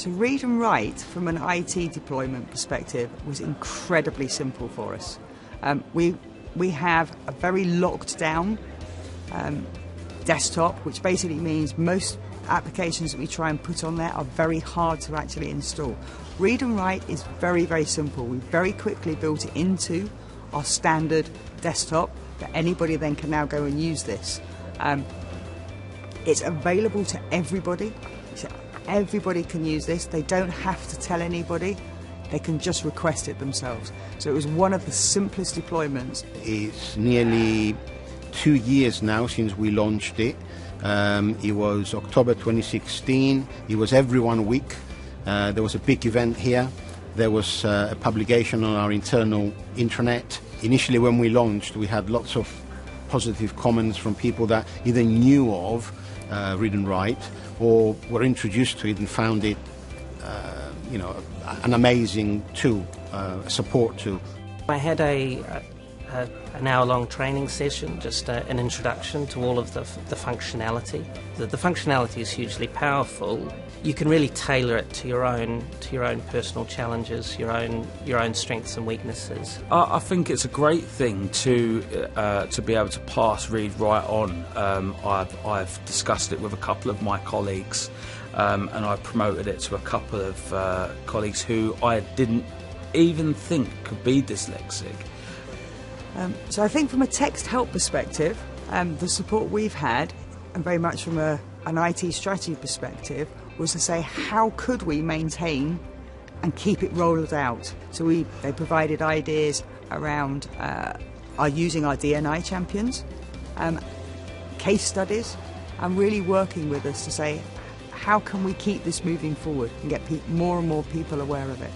So Read and Write, from an IT deployment perspective, was incredibly simple for us. We have a very locked down desktop, which basically means most applications that we try and put on there are very hard to actually install. Read and Write is very, very simple. We very quickly built it into our standard desktop that anybody then can now go and use this. It's available to everybody. So everybody can use this. They don't have to tell anybody. They can just request it themselves. So it was one of the simplest deployments. It's nearly 2 years now since we launched it. It was October 2016. It was every 1 week. There was a big event here. There was a publication on our internal intranet. Initially, when we launched, we had lots of positive comments from people that either knew of Read and Write or were introduced to it and found it, an amazing tool, a support tool. I had an hour-long training session, just an introduction to all of the functionality. The functionality is hugely powerful. You can really tailor it to your own personal challenges, your own strengths and weaknesses. I think it's a great thing to be able to pass Read Write on. I've discussed it with a couple of my colleagues, and I've promoted it to a couple of colleagues who I didn't even think could be dyslexic. So I think from a text help perspective, the support we've had, and very much from an IT strategy perspective, was to say how could we maintain and keep it rolled out. So they provided ideas around using our D&I champions, case studies, and really working with us to say how can we keep this moving forward and get more and more people aware of it.